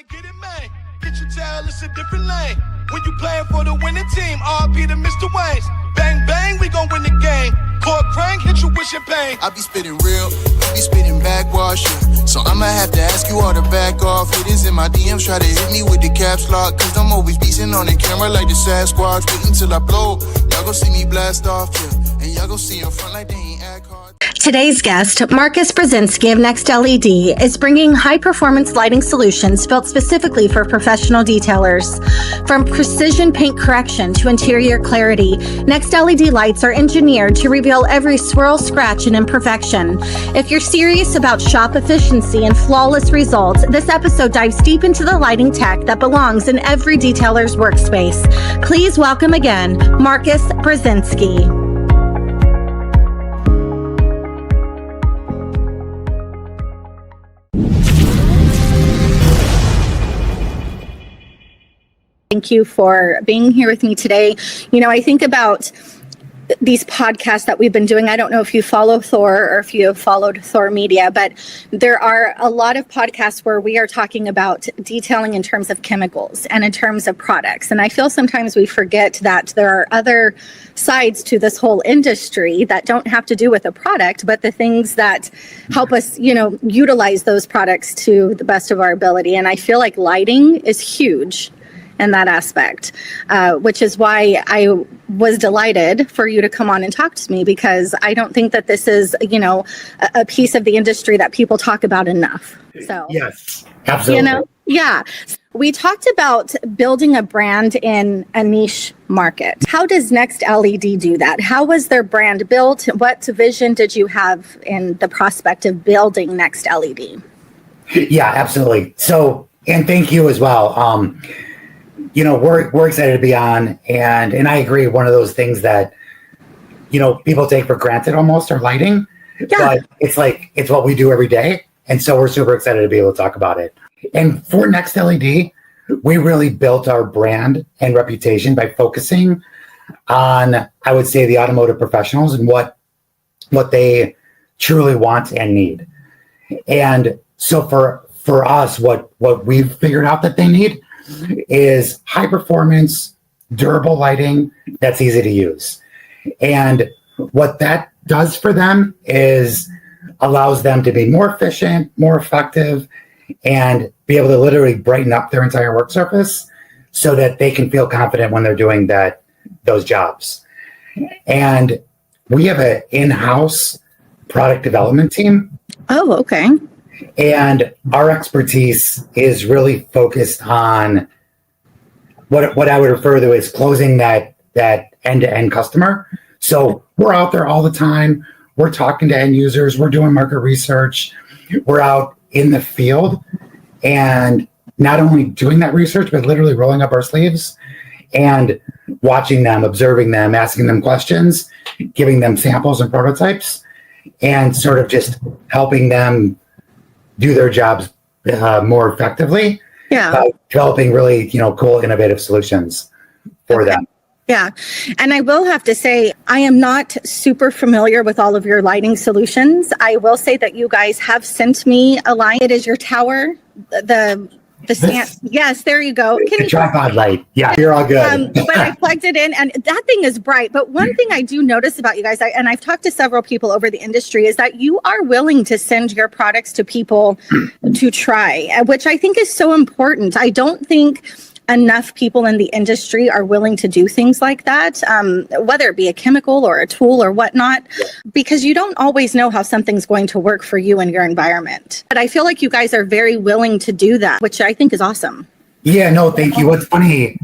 to get it, man. Get your tail, it's a different lane. When you playing for the winning team, RP to Mr. Wayne's. Bang, bang, we gon' win the game. Core crank, hit you with your pain. I be spitting real, you be spitting backwash, yeah. So I'ma have to ask you all to back off. It is in my DMs, try to hit me with the caps lock. Cause I'm always beastin' on the camera like the Sasquatch. Wait until I blow, y'all gon' see me blast off, yeah. And y'all gon' see in front like they ain't act hard. Today's guest, Marcus Brzezinski of NextLED, is bringing high-performance lighting solutions built specifically for professional detailers. From precision paint correction to interior clarity, NextLED lights are engineered to reveal every swirl, scratch, and imperfection. If you're serious about shop efficiency and flawless results, this episode dives deep into the lighting tech that belongs in every detailer's workspace. Please welcome again, Marcus Brzezinski. Thank you for being here with me today. You know, I think about these podcasts that we've been doing. I don't know if you follow Thor or if you have followed Thor Media, but there are a lot of podcasts where we are talking about detailing in terms of chemicals and in terms of products. And I feel sometimes we forget that there are other sides to this whole industry that don't have to do with a product, but the things that help us, you know, utilize those products to the best of our ability. And I feel like lighting is huge in that aspect, which is why I was delighted for you to come on and talk to me, because I don't think that this is, you know, a piece of the industry that people talk about enough. So yes, absolutely. You know, yeah. We talked about building a brand in a niche market. How does NextLED do that? How was their brand built? What vision did you have in the prospect of building NextLED? Yeah, absolutely. So, and thank you as well. You know, we're excited to be on, and I agree. One of those things that, you know, people take for granted almost are lighting, but it's like, it's what we do every day. And so we're super excited to be able to talk about it. And for NextLED, we really built our brand and reputation by focusing on, I would say, the automotive professionals and what they truly want and need. And so for us, what we've figured out that they need is high performance, durable lighting that's easy to use. And what that does for them is allows them to be more efficient, more effective, and be able to literally brighten up their entire work surface so that they can feel confident when they're doing those jobs. And we have an in-house product development team. Oh, okay. And our expertise is really focused on what I would refer to as closing that end-to-end customer. So we're out there all the time. We're talking to end users. We're doing market research. We're out in the field and not only doing that research, but literally rolling up our sleeves and watching them, observing them, asking them questions, giving them samples and prototypes, and sort of just helping them do their jobs more effectively. Yeah. Developing really, you know, cool, innovative solutions for them. Yeah. And I will have to say, I am not super familiar with all of your lighting solutions. I will say that you guys have sent me a light. It is your tower, the stand. Yes, there you go. Can you tripod light? Yeah, you're all good. But I plugged it in, and that thing is bright. But one thing I do notice about you guys, and I've talked to several people over the industry, is that you are willing to send your products to people to try, which I think is so important. I don't think enough people in the industry are willing to do things like that, whether it be a chemical or a tool or whatnot, because you don't always know how something's going to work for you and your environment. But I feel like you guys are very willing to do that, which I think is awesome. Yeah, no, thank you. What's funny,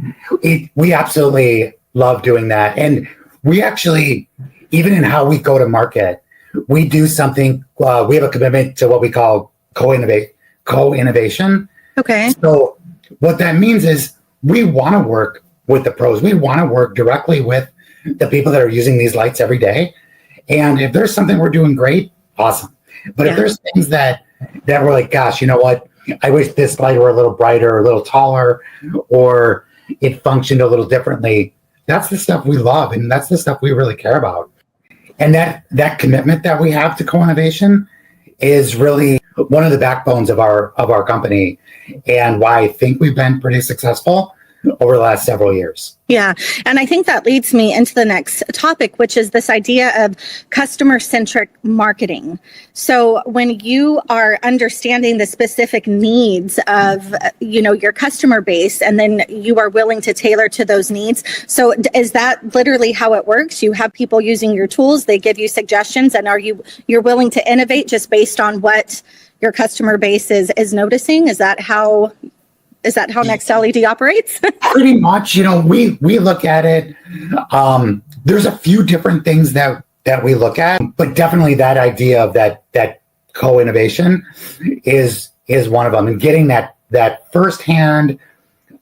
we absolutely love doing that. And we actually, even in how we go to market, we do something, we have a commitment to what we call co-innovation. Okay. So what that means is we want to work with the pros. We want to work directly with the people that are using these lights every day. And if there's something we're doing great, awesome. But if there's things that we're like, gosh, you know what? I wish this light were a little brighter, or a little taller, or it functioned a little differently. That's the stuff we love, and that's the stuff we really care about. And that commitment that we have to co-innovation is really one of the backbones of our company, and why I think we've been pretty successful over the last several years. Yeah. And I think that leads me into the next topic, which is this idea of customer-centric marketing. So when you are understanding the specific needs of, your customer base, and then you are willing to tailor to those needs. So is that literally how it works? You have people using your tools, they give you suggestions, and you're willing to innovate just based on what your customer base is noticing? Is that how NextLED operates? Pretty much, we look at it. There's a few different things that we look at, but definitely that idea of that co-innovation is one of them. And getting that firsthand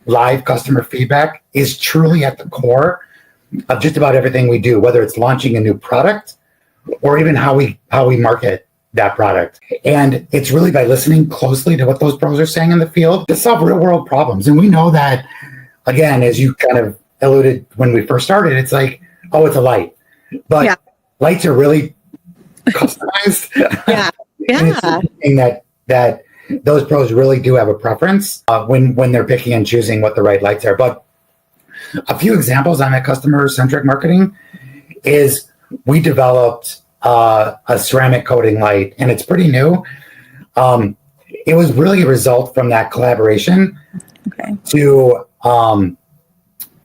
live customer feedback is truly at the core of just about everything we do, whether it's launching a new product or even how we market that product. And it's really by listening closely to what those pros are saying in the field to solve real world problems. And we know that, again, as you kind of alluded when we first started, it's like, oh, it's a light. But lights are really customized. Yeah. And it's something that those pros really do have a preference when they're picking and choosing what the right lights are. But a few examples on that customer-centric marketing is we developed a ceramic coating light, and it's pretty new. It was really a result from that collaboration to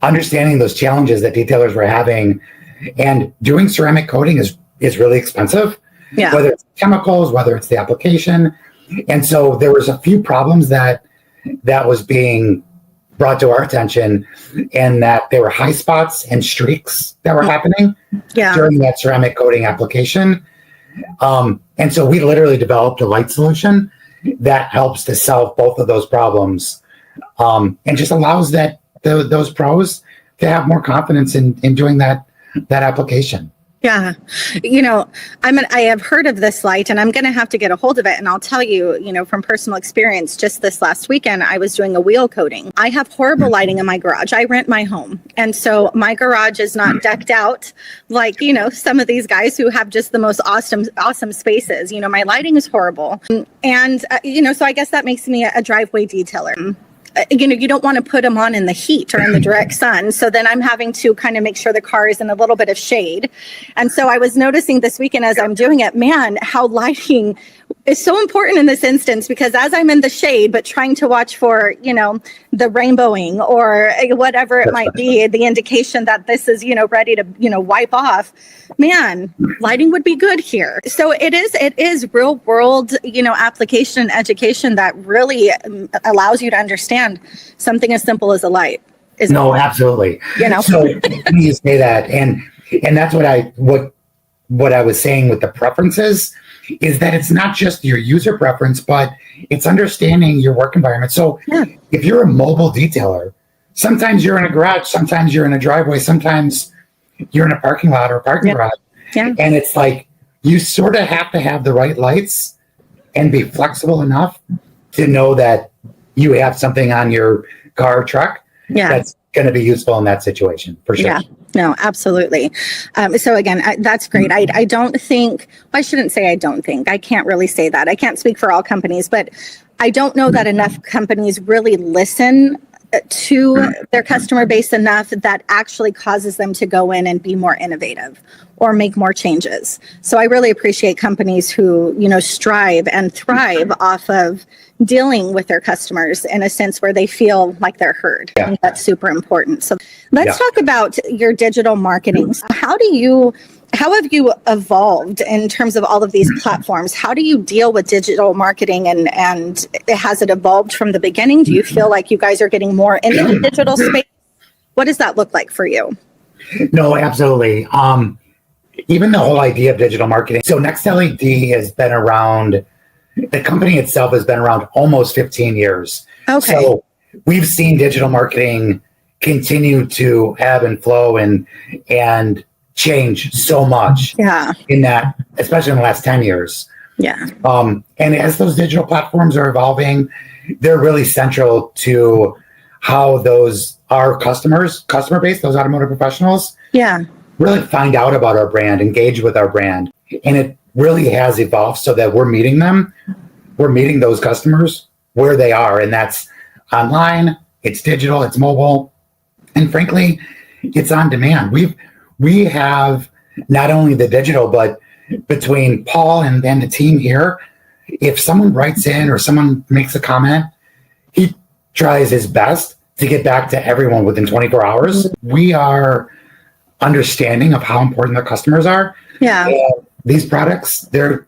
understanding those challenges that detailers were having. And doing ceramic coating is really expensive, whether it's chemicals, whether it's the application. And so there was a few problems that was being brought to our attention, and that there were high spots and streaks that were happening during that ceramic coating application. And so we literally developed a light solution that helps to solve both of those problems, and just allows those pros to have more confidence in doing that application. Yeah. I have heard of this light, and I'm going to have to get a hold of it. And I'll tell you, from personal experience, just this last weekend, I was doing a wheel coating. I have horrible lighting in my garage. I rent my home. And so my garage is not decked out like, some of these guys who have just the most awesome spaces. My lighting is horrible. And, so I guess that makes me a driveway detailer. You don't want to put them on in the heat or in the direct sun. So then I'm having to kind of make sure the car is in a little bit of shade. And so I was noticing this weekend as I'm doing it, man, how lighting is so important in this instance, because as I'm in the shade, but trying to watch for, the rainbowing or whatever it might be, the indication that this is, ready to, wipe off, man, lighting would be good here. So it is real world, application and education that really allows you to understand something as simple as a light. Absolutely. So you say that. And that's what I was saying with the preferences is that it's not just your user preference, but it's understanding your work environment. So if you're a mobile detailer, sometimes you're in a garage, sometimes you're in a driveway, sometimes you're in a parking lot or a parking garage. Yeah. And it's like, you sort of have to have the right lights and be flexible enough to know that you have something on your car or truck that's going to be useful in that situation, for sure. Yeah. No, absolutely. So again, that's great. I don't think, I shouldn't say I don't think, I can't really say that. I can't speak for all companies, but I don't know that enough companies really listen to their customer base enough that actually causes them to go in and be more innovative or make more changes. So I really appreciate companies who, strive and thrive off of dealing with their customers in a sense where they feel like they're heard. I think that's super important. So let's talk about your digital marketing. How have you evolved in terms of all of these platforms? How do you deal with digital marketing, and has it evolved from the beginning? Do you feel like you guys are getting more into the digital space? What does that look like for you? No, absolutely. Even the whole idea of digital marketing. So NextLED has been around, the company itself has been around almost 15 years. Okay. So we've seen digital marketing continue to ebb and flow and change so much in that, especially in the last 10 years. Yeah. And as those digital platforms are evolving, they're really central to how our customer base, those automotive professionals, really find out about our brand, engage with our brand. And it really has evolved so that we're meeting them we're meeting those customers where they are, and that's online, it's digital, it's mobile, and frankly, it's on demand. We have not only the digital, but between Paul and the team here, if someone writes in or someone makes a comment, he tries his best to get back to everyone within 24 hours. We are understanding of how important the customers are. Yeah. And these products, they're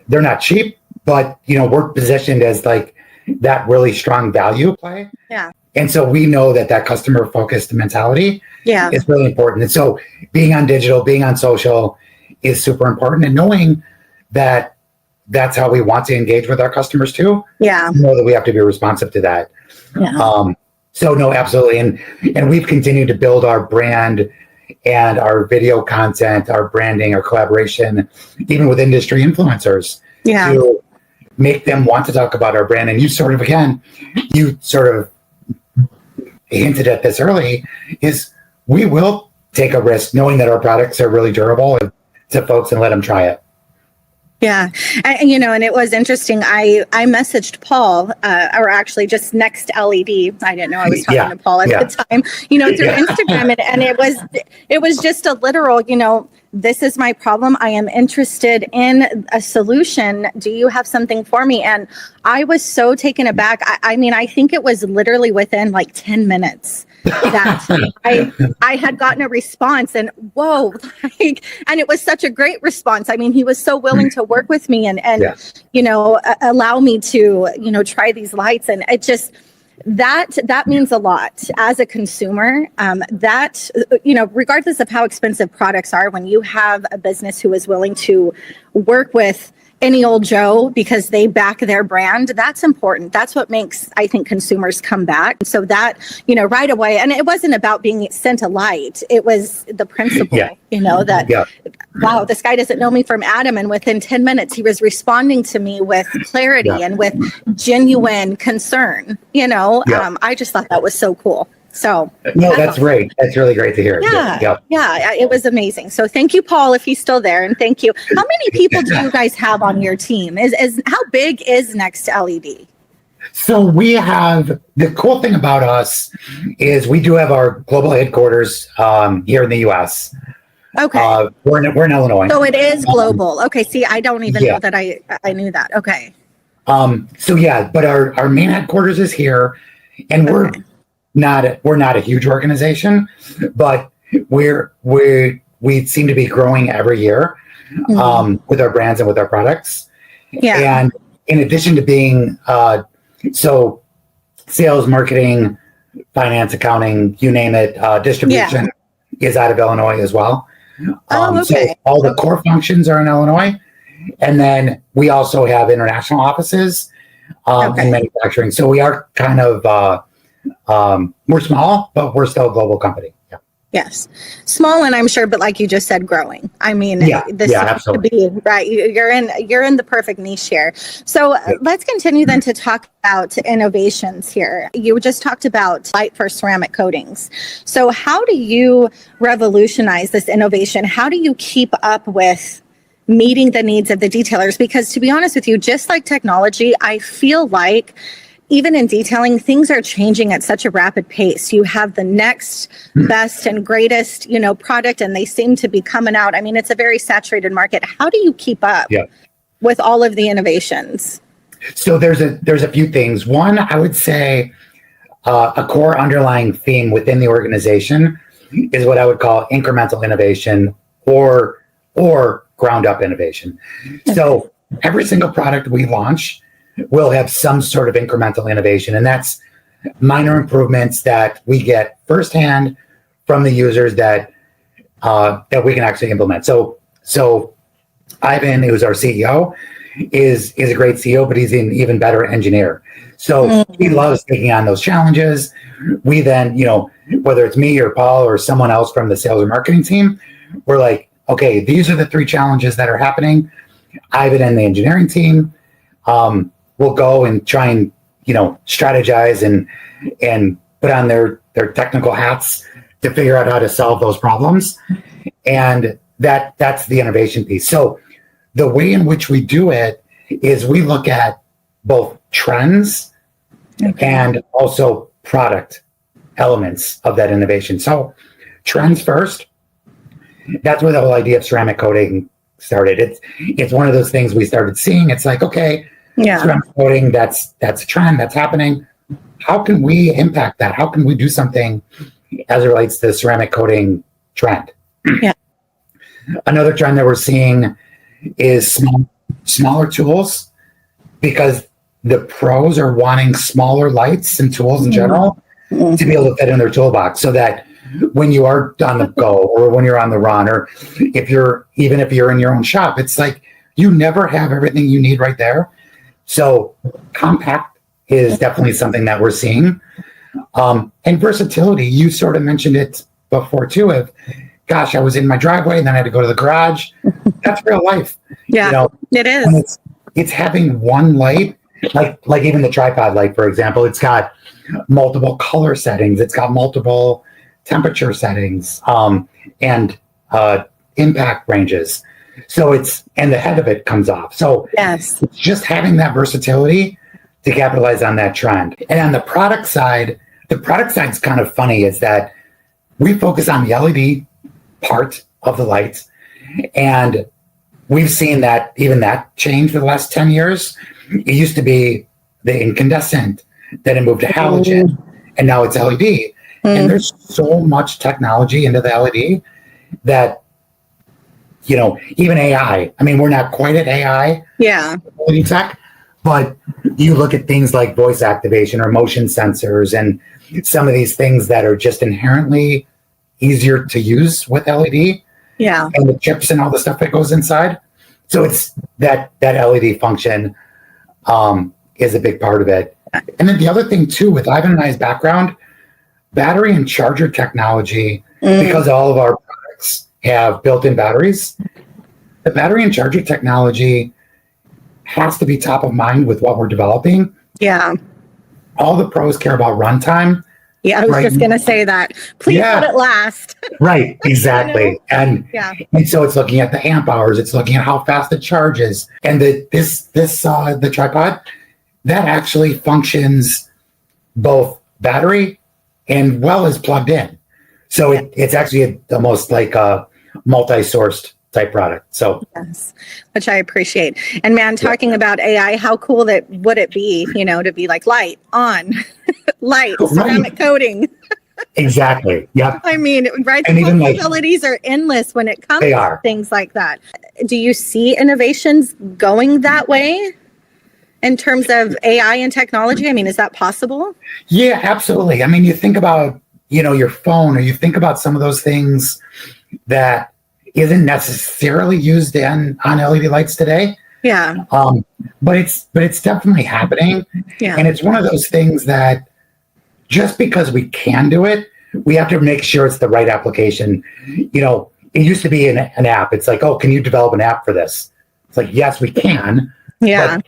not cheap, but we're positioned as like that really strong value play. Yeah. And so we know that customer focused mentality is really important. And so being on digital, being on social is super important, and knowing that that's how we want to engage with our customers too. Yeah. Know that we have to be responsive to that. Yeah. So no, absolutely. And we've continued to build our brand and our video content, our branding, our collaboration, even with industry influencers to make them want to talk about our brand. And you sort of hinted at this early, is we will take a risk knowing that our products are really durable to folks and let them try it. Yeah. And it was interesting. I messaged Paul, or actually just NextLED. I didn't know I was talking to Paul at the time, through Instagram. And it was just a literal, this is my problem. I am interested in a solution. Do you have something for me? And I was so taken aback. I think it was literally within like 10 minutes that I had gotten a response, and whoa, and it was such a great response. He was so willing to work with me and allow me to, try these lights. And it just, that means a lot as a consumer, that, regardless of how expensive products are, when you have a business who is willing to work with any old Joe because they back their brand, that's important. That's what makes, I think, consumers come back. So that, right away, and it wasn't about being sent a light. It was the principle, wow, this guy doesn't know me from Adam. And within 10 minutes, he was responding to me with clarity and with genuine concern, I just thought that was so cool. So no, that's great. That's really great to hear. Yeah, it was amazing. So thank you, Paul, if he's still there, and thank you. How many people do you guys have on your team? Is how big is NextLED? So we have, the cool thing about us is we do have our global headquarters here in the U.S. Okay, we're in Illinois. So it is global. Okay, see, I don't even know that I knew that. Okay. But our main headquarters is here, and we're not a huge organization, but we seem to be growing every year with our brands and with our products. Yeah. And in addition to being sales, marketing, finance, accounting, you name it, distribution is out of Illinois as well. So all the core functions are in Illinois, and then we also have international offices and manufacturing. So we are kind of we're small, but we're still a global company. Yeah. Yes. Small, and I'm sure, but like you just said, growing. This absolutely. Could be right. You're in the perfect niche here. So let's continue then to talk about innovations here. You just talked about light for ceramic coatings. So how do you revolutionize this innovation? How do you keep up with meeting the needs of the detailers? Because to be honest with you, just like technology, I feel like even in detailing, things are changing at such a rapid pace. You have the next best and greatest, product, and they seem to be coming out. It's a very saturated market. How do you keep up with all of the innovations? So there's a few things. One, I would say a core underlying theme within the organization is what I would call incremental innovation or ground up innovation. So every single product we launch will have some sort of incremental innovation, and that's minor improvements that we get firsthand from the users that we can actually implement. So Ivan, who's our CEO, is a great CEO, but he's an even better engineer. So he loves taking on those challenges. We then, whether it's me or Paul or someone else from the sales or marketing team, we're like, okay, these are the 3 challenges that are happening. Ivan and the engineering team will go and try and strategize and put on their technical hats to figure out how to solve those problems, and that's the innovation piece. So the way in which we do it is we look at both trends and also product elements of that innovation. So trends first, that's where the whole idea of ceramic coating started. It's one of those things we started seeing. It's like, okay, ceramic coating, that's a trend that's happening. How can we impact that? How can we do something as it relates to the ceramic coating trend? Yeah. Another trend that we're seeing is smaller tools, because the pros are wanting smaller lights and tools in general to be able to fit in their toolbox, so that when you are on the go or when you're on the run, or if you're in your own shop, it's like you never have everything you need right there. So compact is definitely something that we're seeing. And versatility, you sort of mentioned it before too, of gosh, I was in my driveway and then I had to go to the garage. That's real life. Yeah, it is. And it's having one light, like even the tripod light, for example, it's got multiple color settings. It's got multiple temperature settings, and impact ranges. So and the head of it comes off. So yes, it's just having that versatility to capitalize on that trend. And on the product side's kind of funny, is that we focus on the LED part of the lights. And we've seen that change for the last 10 years. It used to be the incandescent, then it moved to halogen, and now it's LED. And there's so much technology into the LED that, even AI, I mean, we're not quite at AI LED tech, but you look at things like voice activation or motion sensors and some of these things that are just inherently easier to use with LED. Yeah. And the chips and all the stuff that goes inside. So it's that LED function is a big part of it. And then the other thing too, with Ivan and I's background, battery and charger technology, because all of our products have built-in batteries, the battery and charger technology has to be top of mind with what we're developing. Yeah. All the pros care about runtime. Yeah, I was just going to say that. Please let it last. Right, exactly. And so it's looking at the amp hours. It's looking at how fast it charges. And the tripod, that actually functions both battery and well as plugged in. So it's actually almost like a multi-sourced type product. So yes, which I appreciate. And man, talking about AI, how cool would it be, to be like light on, light, ceramic coating. Exactly. Yeah. I mean, right. And The even possibilities are endless when it comes to things like that. Do you see innovations going that way in terms of AI and technology? I mean, is that possible? Yeah, absolutely. I mean, you think about, your phone, or you think about some of those things that isn't necessarily used on LED lights today. Yeah. But it's definitely happening. Yeah. And it's one of those things that just because we can do it, we have to make sure it's the right application. It used to be an app. It's like, oh, can you develop an app for this? It's like, yes, we can. Yeah. But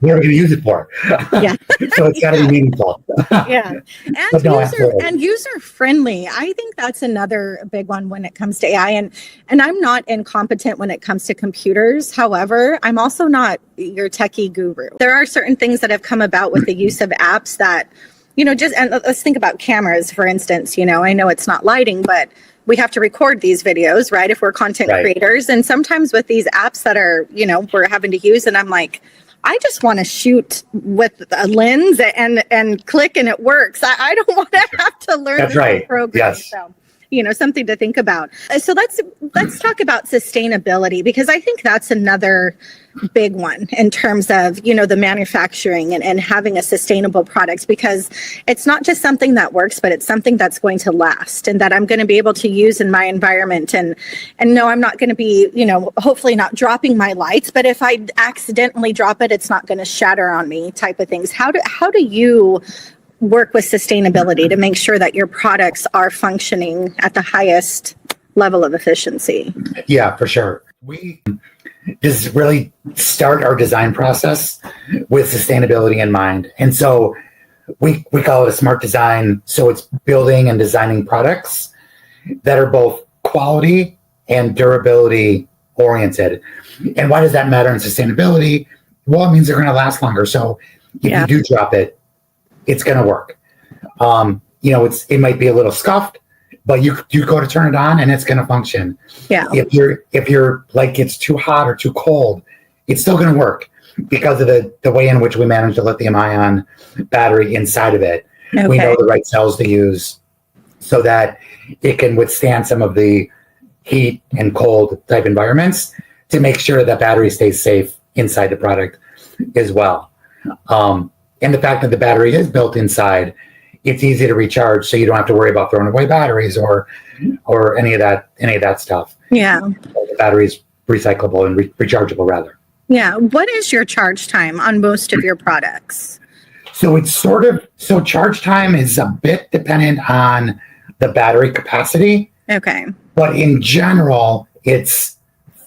what are we going to use it for? Yeah. So it's got to be meaningful. Yeah. And user friendly. I think that's another big one when it comes to AI. And I'm not incompetent when it comes to computers. However, I'm also not your techie guru. There are certain things that have come about with the use of apps that, and let's think about cameras, for instance. I know it's not lighting, but we have to record these videos, right? If we're content creators. And sometimes with these apps that are, we're having to use, and I'm like, I just want to shoot with a lens and click and it works. I don't want to have to learn the program. Yes. So, something to think about. So let's talk about sustainability, because I think that's another big one in terms of, the manufacturing and having a sustainable product, because it's not just something that works, but it's something that's going to last and that I'm going to be able to use in my environment. And no, I'm not going to be, hopefully not dropping my lights, but if I accidentally drop it, it's not going to shatter on me type of things. How do you work with sustainability to make sure that your products are functioning at the highest level of efficiency? Yeah, for sure. We just really start our design process with sustainability in mind. And so we call it a smart design. So it's building and designing products that are both quality and durability oriented. And why does that matter in sustainability? Well, it means they're going to last longer. So if you do drop it, it's going to work. It might be a little scuffed, but you go to turn it on and it's going to function. Yeah. If your light gets too hot or too cold, it's still going to work because of the way in which we manage the lithium ion battery inside of it. Okay. We know the right cells to use so that it can withstand some of the heat and cold type environments to make sure that battery stays safe inside the product as well. And the fact that the battery is built inside, it's easy to recharge, so you don't have to worry about throwing away batteries or any of that stuff. Yeah, the battery is recyclable and rechargeable rather. Yeah. What is your charge time on most of your products? So it's charge time is a bit dependent on the battery capacity. Okay. But in general, it's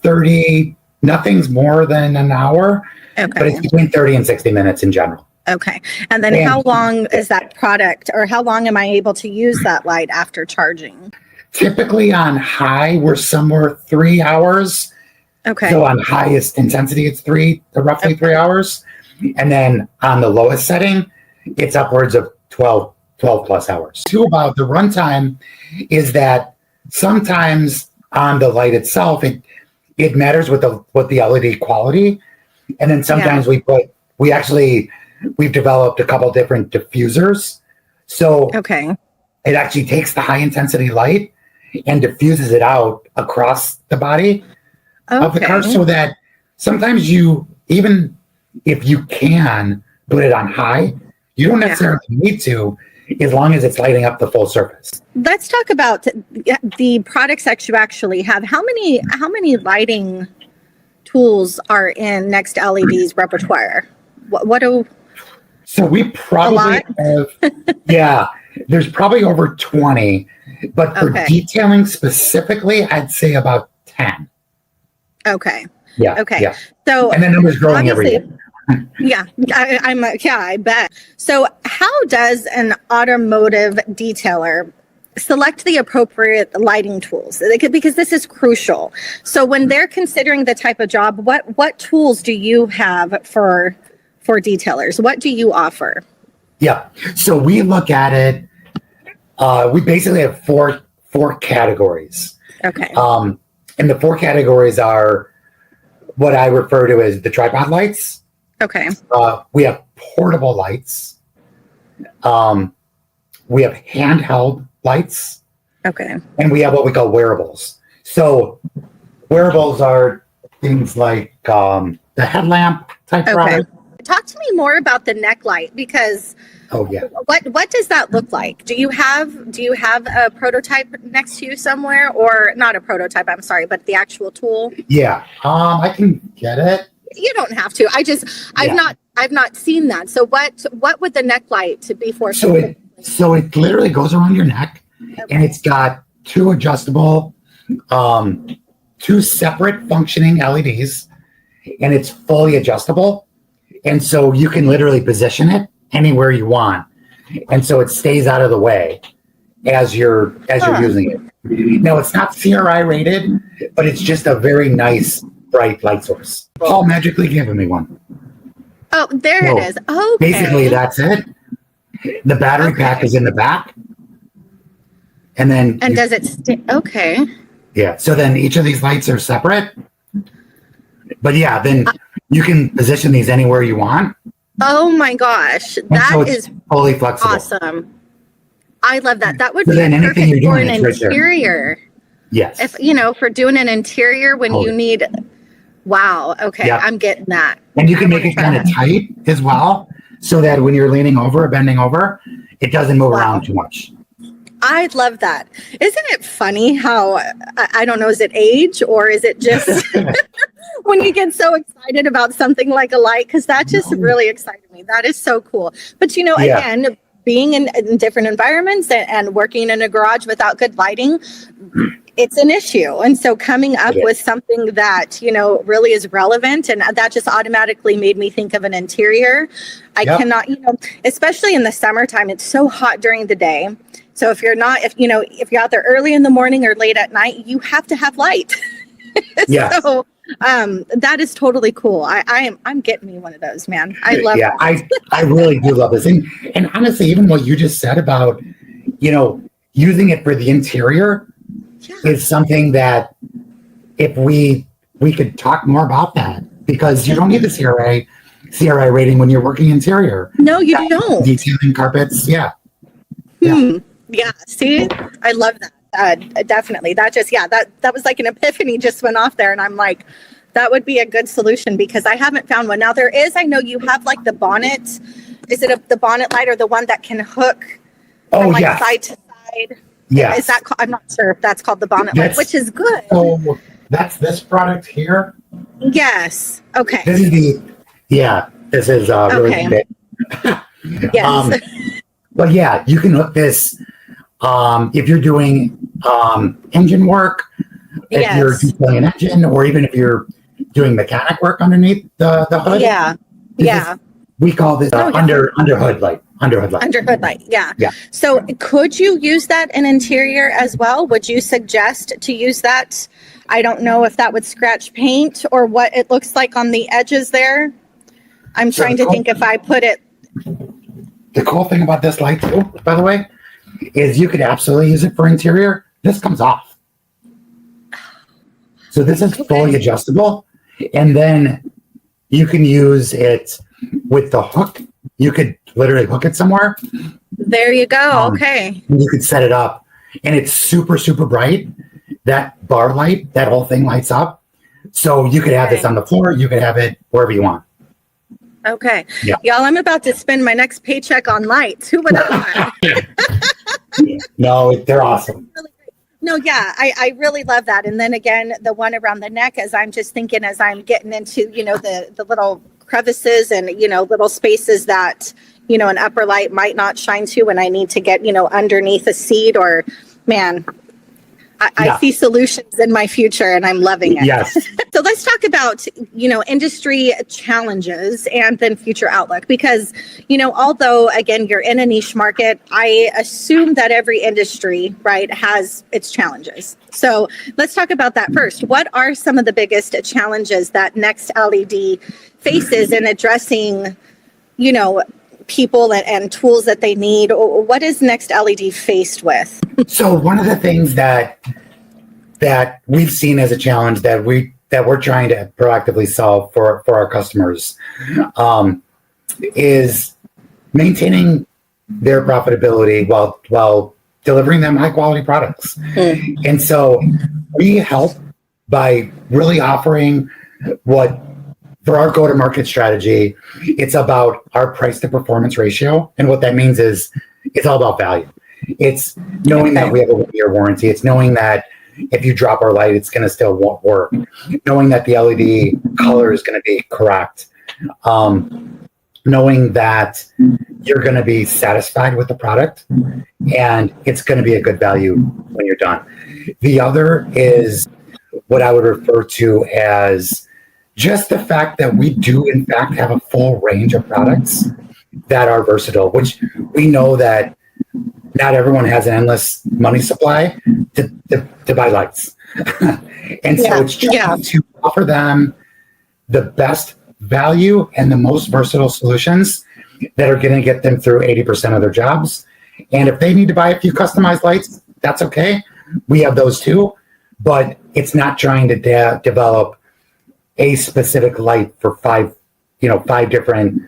30. Nothing's more than an hour. Okay. But it's between 30 and 60 minutes in general. Okay. And then how long is that product, or how long am I able to use that light after charging? Typically on high, we're somewhere 3 hours. Okay. So on highest intensity, it's roughly 3 hours. And then on the lowest setting, it's upwards of 12 plus hours. Too, about the runtime is that sometimes on the light itself, it matters with the LED quality. And then sometimes we've developed a couple different diffusers. So it actually takes the high intensity light and diffuses it out across the body of the car, so that sometimes even if you can put it on high, you don't necessarily need to, as long as it's lighting up the full surface. Let's talk about the products that you actually have. How many lighting tools are in NextLED's repertoire? So we probably have, there's probably over 20, but for detailing specifically, I'd say about 10. Okay. Yeah. Okay. Yeah. So, and the number's growing every day. I bet. So how does an automotive detailer select the appropriate lighting tools? Because this is crucial. So when they're considering the type of job, what tools do you have for detailers? What do you offer? Yeah. So we look at it. We basically have four categories. Okay. And the four categories are what I refer to as the tripod lights. Okay. We have portable lights. We have handheld lights. Okay. And we have what we call wearables. So wearables are things like the headlamp type product. Talk to me more about the neck light, because what does that look like? Do you have a prototype next to you somewhere, or not a prototype? I'm sorry, but the actual tool. Yeah, I can get it. You don't have to. I've not seen that. So what would the neck light be for? So it literally goes around your neck, and it's got two adjustable, two separate functioning LEDs, and it's fully adjustable. And so you can literally position it anywhere you want. And so it stays out of the way as you're using it. Now, it's not CRI rated, but it's just a very nice, bright light source. Paul magically gave me one. Oh, there it is. Okay. Basically, that's it. The battery pack is in the back. And then... And does it stay? Okay. Yeah. So then each of these lights are separate. But yeah, then you can position these anywhere you want. Oh my gosh. That is fully flexible. Awesome. I love that. That would so be perfect for an interior. Yes. If for doing an interior when you need, wow. Okay. Yep. I'm getting that. And you can make it kind of tight as well, so that when you're leaning over or bending over, it doesn't move around too much. I love that. Isn't it funny how, I don't know, is it age or is it just when you get so excited about something like a light? Because that just really excited me. That is so cool. But, again, being in different environments and working in a garage without good lighting, it's an issue. And so coming up with something that, really is relevant, and that just automatically made me think of an interior. I cannot, especially in the summertime, it's so hot during the day. So if you're out there early in the morning or late at night, you have to have light. Yeah. So That is totally cool. I'm getting me one of those, man. I love Yeah, that. I really do love this. And honestly, even what you just said about, using it for the interior is something that if we could talk more about that, because you don't need the CRI rating when you're working interior. No, you don't. Detailing carpets. Yeah. Yeah. See, I love that. Definitely. That was like an epiphany just went off there. And I'm like, that would be a good solution because I haven't found one. Now I know you have like the bonnet. Is it the bonnet light or the one that can hook from side to side? Yeah. Is that I'm not sure if that's called the bonnet light, which is good. So that's this product here. Yes. Okay. This is this is really big. Yes. But yeah, you can hook this if you're doing engine work, if you're detailing an engine, or even if you're doing mechanic work underneath the hood. Yeah. We call this underhood light. Underhood light. Yeah. Yeah. So could you use that in interior as well? Would you suggest to use that? I don't know if that would scratch paint or what it looks like on the edges there. I'm trying to think if I put it. The cool thing about this light too, by the way, is you could absolutely use it for interior. This comes off. So this is fully adjustable. And then you can use it with the hook. You could literally hook it somewhere. There you go. Okay. You could set it up. And it's super, super bright. That bar light, that whole thing lights up. So you could have this on the floor. You could have it wherever you want. Okay. Yeah. Y'all, I'm about to spend my next paycheck on lights. Who would have thought? No, they're awesome. No, yeah, I really love that. And then again, the one around the neck, as I'm just thinking, as I'm getting into, the little crevices and, little spaces that, an upper light might not shine to when I need to get, underneath a seat or, man, I see solutions in my future and I'm loving it. Yes. So let's talk about, industry challenges and then future outlook, because, although, again, you're in a niche market, I assume that every industry, right, has its challenges. So let's talk about that first. What are some of the biggest challenges that NextLED faces in addressing, people and tools that they need? What is NextLED faced with? So one of the things that we've seen as a challenge that we're trying to proactively solve for our customers is maintaining their profitability while delivering them high quality products. And so we help by really offering for our go-to-market strategy, it's about our price to performance ratio. And what that means is it's all about value. It's knowing that we have a 1-year warranty. It's knowing that if you drop our light, it's going to still won't work. Knowing that the LED color is going to be correct. Knowing that you're going to be satisfied with the product and it's going to be a good value when you're done. The other is what I would refer to as just the fact that we do, in fact, have a full range of products that are versatile, which we know that not everyone has an endless money supply to buy lights. And so it's trying to offer them the best value and the most versatile solutions that are going to get them through 80% of their jobs. And if they need to buy a few customized lights, that's okay. We have those too, but it's not trying to develop a specific light for five different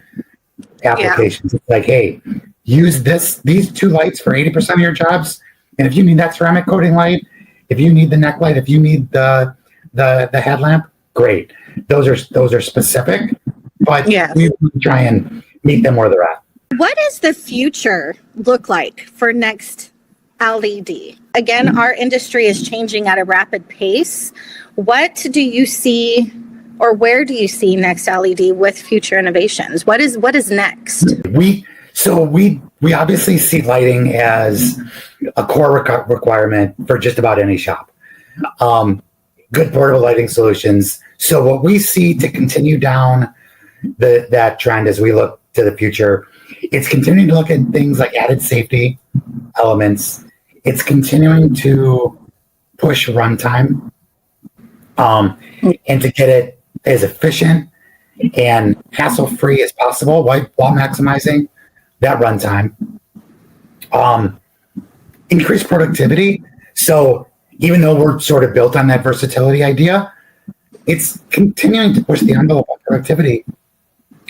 applications. It's like, hey, use these 2 lights for 80% of your jobs. And if you need that ceramic coating light, if you need the neck light, if you need the headlamp, great. Those are specific, but we try and meet them where they're at. What does the future look like for NextLED? Again, our industry is changing at a rapid pace. What do you see, or where do you see NextLED with future innovations? What is next? We obviously see lighting as a core requirement for just about any shop. Good portable lighting solutions. So what we see to continue down that trend as we look to the future, it's continuing to look at things like added safety elements. It's continuing to push runtime. and to get it as efficient and hassle-free as possible while maximizing that runtime. Increase productivity. So even though we're sort of built on that versatility idea, it's continuing to push the envelope of productivity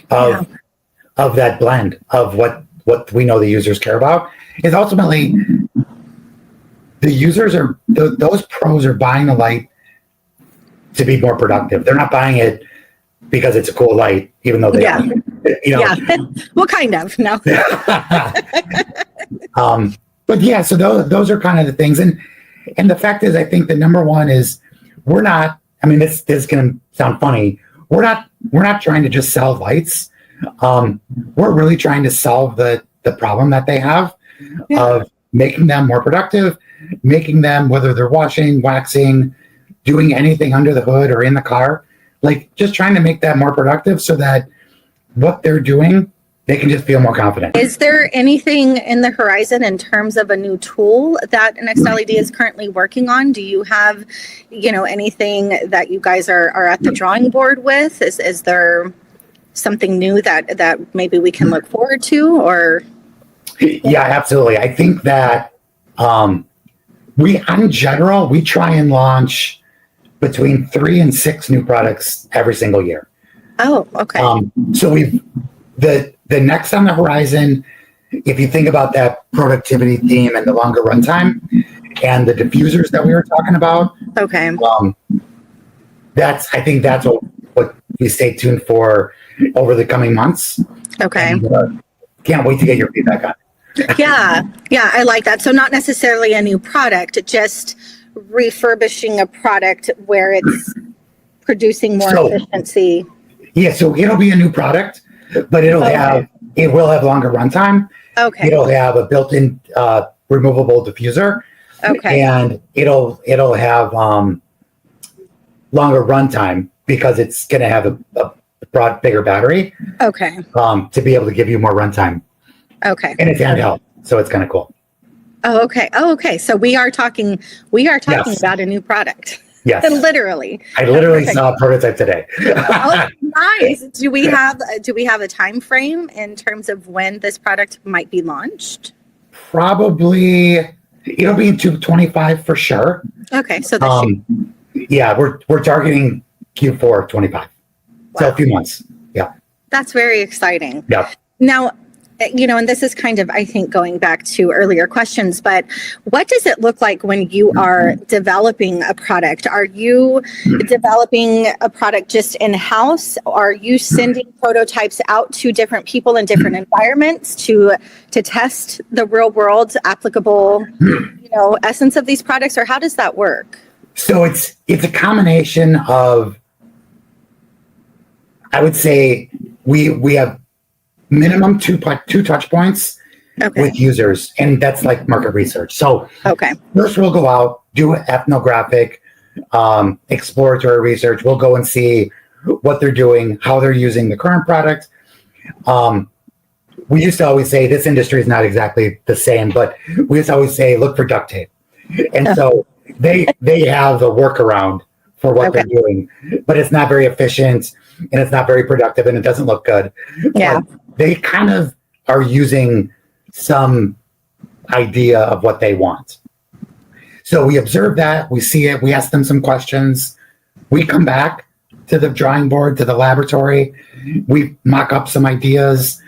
of that blend of what we know the users care about. Is ultimately the users are those pros are buying the light to be more productive. They're not buying it because it's a cool light, even though they are. Well, kind of, no. But yeah, so those are kind of the things. And the fact is, I think the number one is we're not, I mean, this is going to sound funny. We're not trying to just sell lights. We're really trying to solve the problem that they have of making them more productive, making them, whether they're washing, waxing, doing anything under the hood or in the car, like just trying to make that more productive so that what they're doing, they can just feel more confident. Is there anything in the horizon in terms of a new tool that NextLED is currently working on? Do you have, anything that you guys are at the drawing board with? Is there something new that maybe we can look forward to, or? Yeah, absolutely. I think that in general, we try and launch between 3 and 6 new products every single year. Oh, okay. So the next on the horizon, if you think about that productivity theme and the longer runtime and the diffusers that we were talking about. Okay. I think that's what we stay tuned for over the coming months. Okay. And, can't wait to get your feedback on it. Yeah, I like that. So not necessarily a new product, just refurbishing a product where it's producing more efficiency. Yeah, so it'll be a new product, but it will have longer runtime. Okay. It'll have a built-in removable diffuser. Okay. And it'll have longer runtime because it's going to have a bigger battery. Okay. To be able to give you more runtime. Okay. And it's handheld, so it's kind of cool. Oh, okay. So we are talking about a new product. Yes. Literally. I literally saw a prototype today. Oh, nice. Do we have a time frame in terms of when this product might be launched? Probably it'll be in 2025 for sure. Okay, so yeah, we're targeting Q4 of 25. Wow. So a few months. Yeah. That's very exciting. Yeah. Now, and this is kind of, I think, going back to earlier questions, but what does it look like when you are developing a product? Are you developing a product just in-house? Are you sending prototypes out to different people in different environments to test the real world applicable, essence of these products, or how does that work? So it's a combination of, I would say we have minimum two touch points with users, and that's like market research. So first we'll go out, do ethnographic, exploratory research. We'll go and see what they're doing, how they're using the current product. We used to always say this industry is not exactly the same, but we used to always say, look for duct tape. And so they have a workaround for what they're doing, but it's not very efficient and it's not very productive and it doesn't look good. Yeah. But they kind of are using some idea of what they want. So we observe that, we see it, we ask them some questions, we come back to the drawing board, to the laboratory, we mock up some ideas,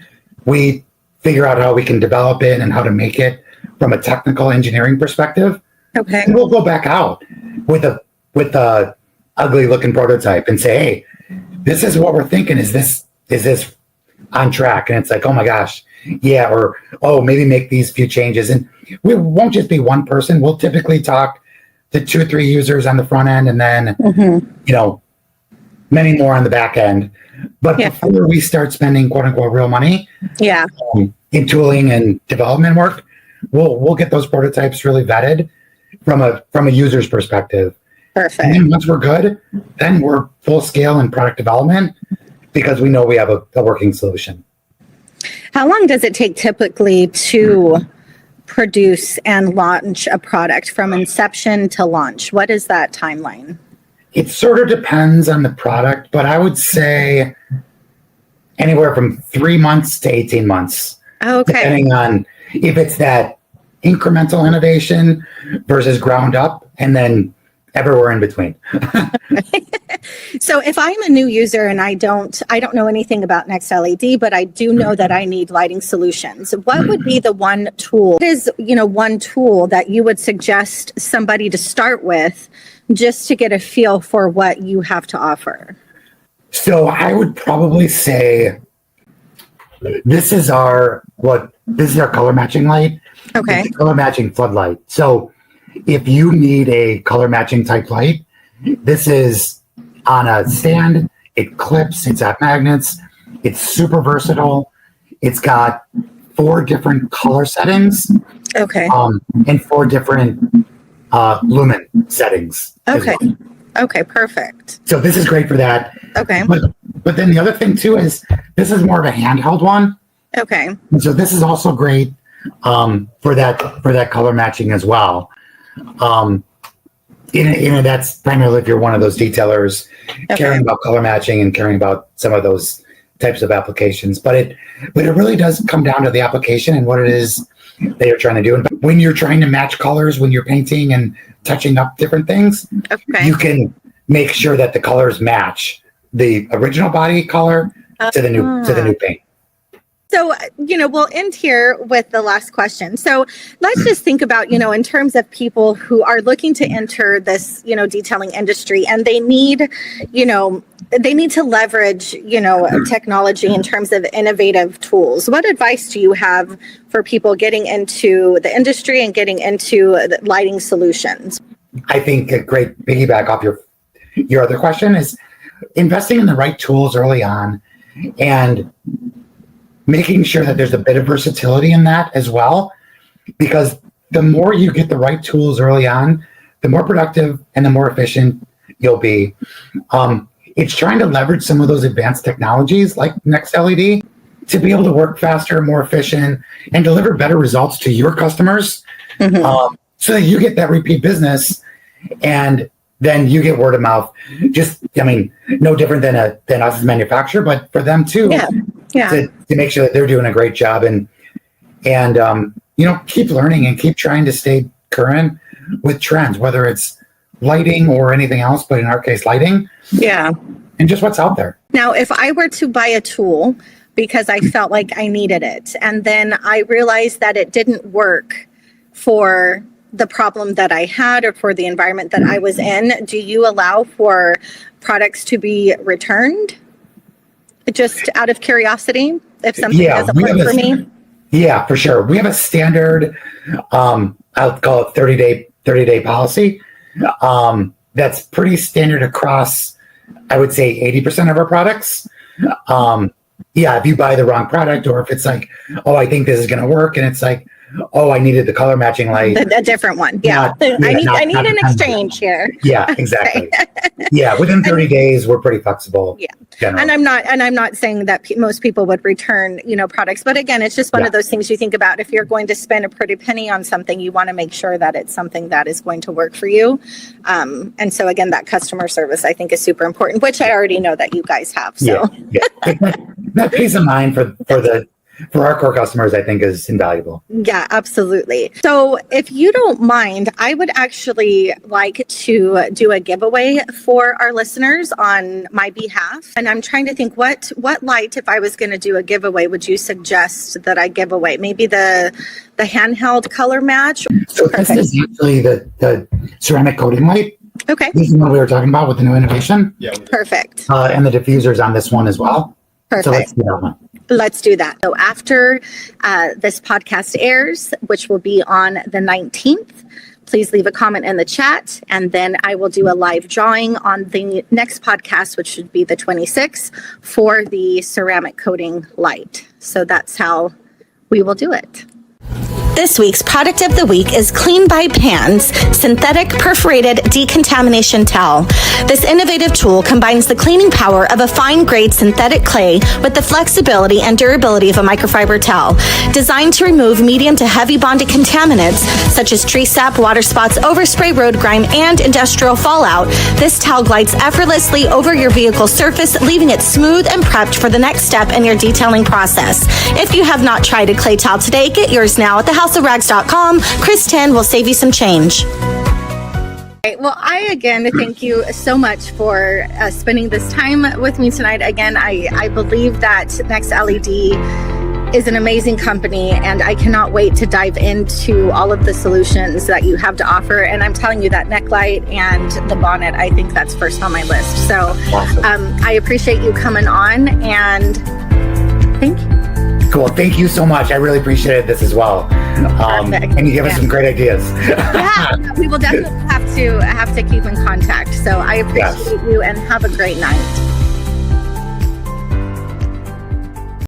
we figure out how we can develop it and how to make it from a technical engineering perspective. Okay. And we'll go back out with a ugly looking prototype and say, hey, this is what we're thinking. Is this on track? And it's like, oh my gosh, yeah, or oh, maybe make these few changes. And we won't just be one person. We'll typically talk to 2 or 3 users on the front end and then many more on the back end. But before we start spending quote unquote real money in tooling and development work, we'll get those prototypes really vetted from a user's perspective. Perfect. And then once we're good, then we're full scale in product development because we know we have a working solution. How long does it take typically to produce and launch a product from inception to launch? What is that timeline? It sort of depends on the product, but I would say anywhere from 3 months to 18 months. Okay. Depending on if it's that incremental innovation versus ground up, and then everywhere in between. So if I'm a new user and I don't know anything about NextLED, but I do know that I need lighting solutions, what would be the one tool? What is, one tool that you would suggest somebody to start with just to get a feel for what you have to offer? So I would probably say this is our color matching light. Okay. It's a color matching floodlight. So if you need a color matching type light, this is on a stand. It clips. It's got magnets. It's super versatile. It's got 4 different color settings. Okay. And 4 different lumen settings. Okay. Well. Okay. Perfect. So this is great for that. Okay. But then the other thing too is this is more of a handheld one. Okay. And so this is also great for that color matching as well. That's primarily if you're one of those detailers caring about color matching and caring about some of those types of applications. But it really does come down to the application and what it is that you're trying to do. And when you're trying to match colors, when you're painting and touching up different things, you can make sure that the colors match the original body color to the new paint. So, we'll end here with the last question. So let's just think about, in terms of people who are looking to enter this, detailing industry, and they need to leverage, technology in terms of innovative tools. What advice do you have for people getting into the industry and getting into the lighting solutions? I think a great piggyback off your other question is investing in the right tools early on and making sure that there's a bit of versatility in that as well, because the more you get the right tools early on, the more productive and the more efficient you'll be. It's trying to leverage some of those advanced technologies like NextLED to be able to work faster, more efficient, and deliver better results to your customers. So that you get that repeat business, and then you get word of mouth. No different than us as a manufacturer, but for them too. To make sure that they're doing a great job and keep learning and keep trying to stay current with trends, whether it's lighting or anything else, but in our case, lighting. Yeah. And just what's out there. Now, if I were to buy a tool because I felt like I needed it, and then I realized that it didn't work for the problem that I had or for the environment that I was in, do you allow for products to be returned? Just out of curiosity, if something doesn't work for me? Yeah, for sure. We have a standard, I'll call it 30-day policy. That's pretty standard across, I would say, 80% of our products. If you buy the wrong product, or if it's like, I think this is going to work, and it's like, I needed the color matching light. A different one. I need an exchange here. Yeah, exactly. Within 30 days, we're pretty flexible. Yeah. Generally. And I'm not saying that most people would return, products, but again, it's just one of those things you think about. If you're going to spend a pretty penny on something, you want to make sure that it's something that is going to work for you. And so again, that customer service, I think, is super important, which I already know that you guys have. So that peace of mind for our core customers, I think, is invaluable. Yeah, absolutely. So if you don't mind, I would actually like to do a giveaway for our listeners on my behalf. And I'm trying to think what light, if I was going to do a giveaway, would you suggest that I give away? Maybe the handheld color match? So This is actually the ceramic coating light. Okay. This is what we were talking about with the new innovation. Yeah. Perfect. And the diffusers on this one as well. Perfect. So let's do that one. Let's do that. So after this podcast airs, which will be on the 19th, please leave a comment in the chat, and then I will do a live drawing on the next podcast, which should be the 26th, for the ceramic coating light. So that's how we will do it. This week's product of the week is Clean by Pans Synthetic Perforated Decontamination Towel. This innovative tool combines the cleaning power of a fine-grade synthetic clay with the flexibility and durability of a microfiber towel. Designed to remove medium to heavy bonded contaminants such as tree sap, water spots, overspray, road grime, and industrial fallout, this towel glides effortlessly over your vehicle's surface, leaving it smooth and prepped for the next step in your detailing process. If you have not tried a clay towel today, get yours now at thehouseofrags.com. KRIS 10 will save you some change. Well, I again thank you so much for spending this time with me tonight. Again, I believe that NextLED is an amazing company, and I cannot wait to dive into all of the solutions that you have to offer. And I'm telling you that neck light and the bonnet, I think that's first on my list. So Awesome. I appreciate you coming on, and thank you. Cool. Thank you so much. I really appreciated this as well. And you give us some great ideas. Yeah, we will definitely have to keep in contact. So I appreciate you, and have a great night.